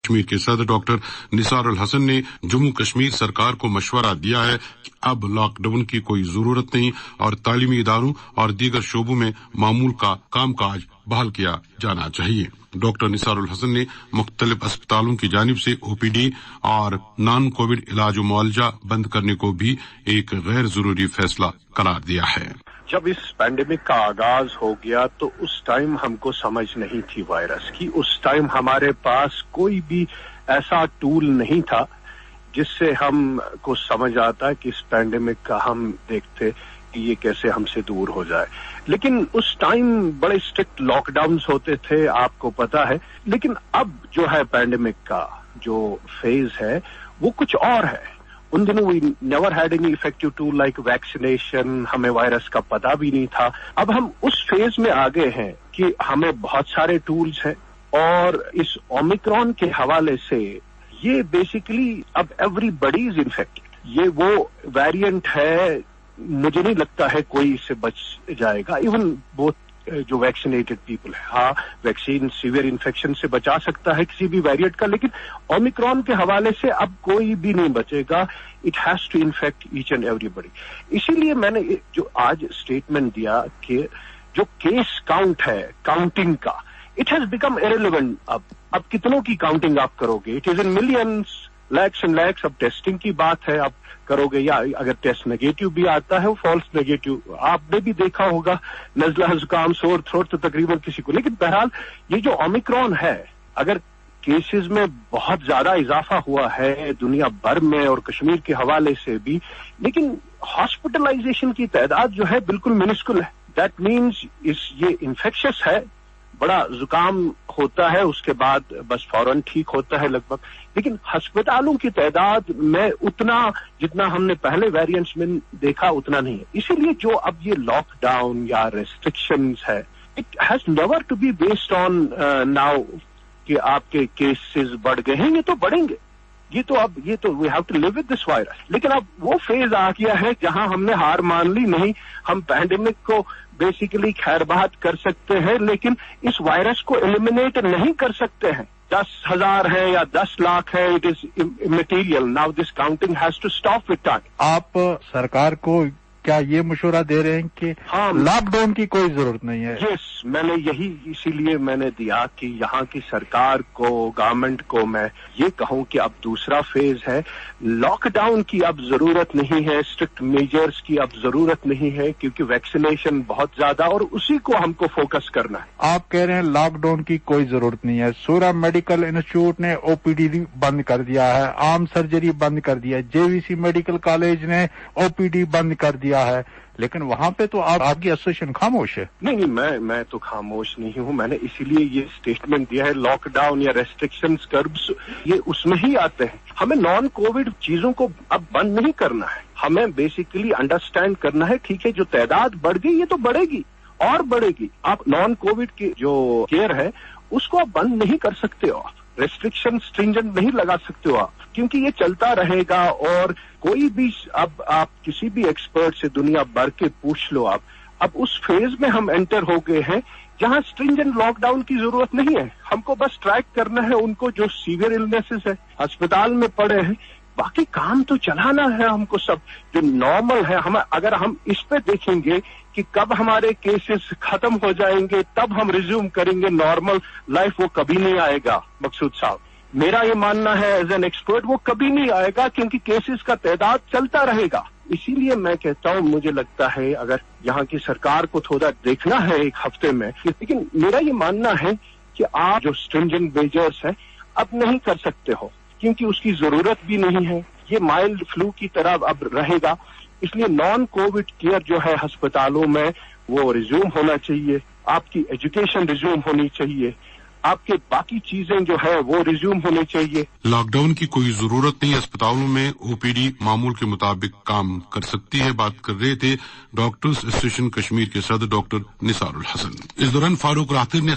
کشمیر کے صدر ڈاکٹر نثار الحسن نے جموں کشمیر سرکار کو مشورہ دیا ہے کہ اب لاک ڈاؤن کی کوئی ضرورت نہیں اور تعلیمی اداروں اور دیگر شعبوں میں معمول کا کام کاج بحال کیا جانا چاہیے۔ ڈاکٹر نثار الحسن نے مختلف اسپتالوں کی جانب سے او پی ڈی اور نان کووڈ علاج و معالجہ بند کرنے کو بھی ایک غیر ضروری فیصلہ قرار دیا ہے۔ جب اس پینڈیمک کا آغاز ہو گیا تو اس ٹائم ہم کو سمجھ نہیں تھی وائرس کی، اس ٹائم ہمارے پاس کوئی بھی ایسا ٹول نہیں تھا جس سے ہم کو سمجھ آتا کہ اس پینڈیمک کا ہم دیکھتے کہ یہ کیسے ہم سے دور ہو جائے۔ لیکن اس ٹائم بڑے اسٹرکٹ لاک ڈاؤنز ہوتے تھے، آپ کو پتا ہے، لیکن اب جو ہے پینڈیمک کا جو فیز ہے وہ کچھ اور ہے۔ ان دنوں we never had any effective tool like vaccination, ہمیں وائرس کا پتہ بھی نہیں تھا۔ اب ہم اس فیز میں آگے ہیں کہ ہمیں بہت سارے ٹولز ہیں، اور اس اومیکرون کے حوالے سے یہ بیسیکلی اب ایوری بڈی از انفیکٹڈ، یہ وہ ویریئنٹ ہے، مجھے نہیں لگتا ہے کوئی اس سے بچ جائے گا، ایون بوتھ جو ویکسینیٹڈ پیپل ہے۔ ہاں، ویکسین سیویئر انفیکشن سے بچا سکتا ہے کسی بھی ویریئنٹ کا، لیکن اومیکرون کے حوالے سے اب کوئی بھی نہیں بچے گا۔ It has to infect each and everybody. اسی لیے میں نے جو آج اسٹیٹمنٹ دیا کہ جو کیس کاؤنٹ ہے، کاؤنٹنگ کا، اٹ ہیز بیکم ایرریلیونٹ۔ اب کتنوں کی کاؤنٹنگ آپ کرو گے؟ It is in millions, lakhs and lakhs. اب ٹیسٹنگ کی بات ہے، آپ کرو گے، یا اگر ٹیسٹ نیگیٹو بھی آتا ہے وہ فالس نیگیٹو، آپ نے بھی دیکھا ہوگا نزلہ زکام سور تھروٹ تو تقریباً کسی کو۔ لیکن بہرحال یہ جو اومیکرون ہے، اگر کیسز میں بہت زیادہ اضافہ ہوا ہے دنیا بھر میں اور کشمیر کے حوالے سے بھی، لیکن ہاسپٹلائزیشن کی تعداد جو ہے بالکل منسکل ہے۔ دیٹ مینز یہ انفیکشس ہے، بڑا زکام ہوتا ہے، اس کے بعد بس فوراً ٹھیک ہوتا ہے لگ بھگ، لیکن ہسپتالوں کی تعداد میں اتنا جتنا ہم نے پہلے ویریئنٹس میں دیکھا اتنا نہیں ہے۔ اسی لیے جو اب یہ لاک ڈاؤن یا ریسٹرکشنز ہے، it has never to be based on now کہ آپ کے کیسز بڑھ گئے ہیں، یہ تو بڑھیں گے، یہ تو we have to live with this virus. لیکن اب وہ فیز آ گیا ہے جہاں ہم نے ہار مان لی، نہیں ہم پینڈیمک کو بیسیکلی خیر بات کر سکتے ہیں لیکن اس وائرس کو ایلیمینیٹ نہیں کر سکتے ہیں۔ 10,000 ہے یا 10 لاکھ ہے، it is immaterial. Now this counting has to stop with time. آپ سرکار کو کیا یہ مشورہ دے رہے ہیں کہ لاک ڈاؤن کی کوئی ضرورت نہیں ہے؟ یس، میں نے اسی لیے میں نے دیا کہ یہاں کی سرکار کو، گورنمنٹ کو میں یہ کہوں کہ اب دوسرا فیز ہے، لاک ڈاؤن کی اب ضرورت نہیں ہے، اسٹرکٹ میجرز کی اب ضرورت نہیں ہے، کیونکہ ویکسینیشن بہت زیادہ اور اسی کو ہم کو فوکس کرنا ہے۔ آپ کہہ رہے ہیں لاک ڈاؤن کی کوئی ضرورت نہیں ہے، سورا میڈیکل انسٹیٹیوٹ نے او پی ڈی بند کر دیا ہے، عام سرجری بند کر دیا ہے، جے وی سی میڈیکل کالج نے او پی ڈی بند کر دیا ہے، لیکن وہاں پہ تو آپ کی ایسوسیشن خاموش ہے۔ نہیں، میں تو خاموش نہیں ہوں، میں نے اسی لیے یہ اسٹیٹمنٹ دیا ہے۔ لاک ڈاؤن یا ریسٹرکشنز کربس یہ اس میں ہی آتے ہیں۔ ہمیں نان کووڈ چیزوں کو اب بند نہیں کرنا ہے، ہمیں بیسیکلی انڈرسٹینڈ کرنا ہے، ٹھیک ہے جو تعداد بڑھ گئی یہ تو بڑھے گی اور بڑھے گی۔ آپ نان کووڈ کی جو کیئر ہے اس کو آپ بند نہیں کر سکتے ہو، آپ ریسٹرکشن اسٹرینجنٹ نہیں لگا سکتے ہو آپ، کیونکہ یہ چلتا رہے گا۔ اور کوئی بھی اب آپ کسی بھی ایکسپرٹ سے دنیا بھر کے پوچھ لو، آپ اب اس فیز میں ہم انٹر ہو گئے ہیں جہاں اسٹرینجنٹ لاک ڈاؤن کی ضرورت نہیں ہے، ہم کو بس ٹریک کرنا ہے ان کو جو سیویئر النیسز ہے، ہسپتال میں پڑے ہیں، باقی کام تو چلانا ہے ہم کو، سب جو نارمل ہے۔ اگر ہم اس پہ دیکھیں گے کہ کب ہمارے کیسز ختم ہو جائیں گے تب ہم ریزیوم کریں گے نارمل لائف، وہ کبھی نہیں آئے گا مقصود صاحب، میرا یہ ماننا ہے ایز این ایکسپرٹ، وہ کبھی نہیں آئے گا کیونکہ کیسز کا تعداد چلتا رہے گا۔ اسی لیے میں کہتا ہوں، مجھے لگتا ہے اگر یہاں کی سرکار کو تھوڑا دیکھنا ہے ایک ہفتے میں، لیکن میرا یہ ماننا ہے کہ آپ جو اسٹرینجنٹ میجرز ہیں اب نہیں کر سکتے ہو، کیونکہ اس کی ضرورت بھی نہیں ہے، یہ مائلڈ فلو کی طرح اب رہے گا۔ اس لیے نان کووڈ کیئر جو ہے ہسپتالوں میں وہ ریزیوم ہونا چاہیے، آپ کی ایجوکیشن ریزیوم ہونی چاہیے، آپ کے باقی چیزیں جو ہے وہ ریزیوم ہونے چاہیے۔ لاک ڈاؤن کی کوئی ضرورت نہیں، اسپتالوں میں او پی ڈی معمول کے مطابق کام کر سکتی ہے، بات کر رہے تھے ڈاکٹرز ایسوسی ایشن کشمیر کے صدر ڈاکٹر نثار الحسن۔ اس دوران فاروق راہتر نے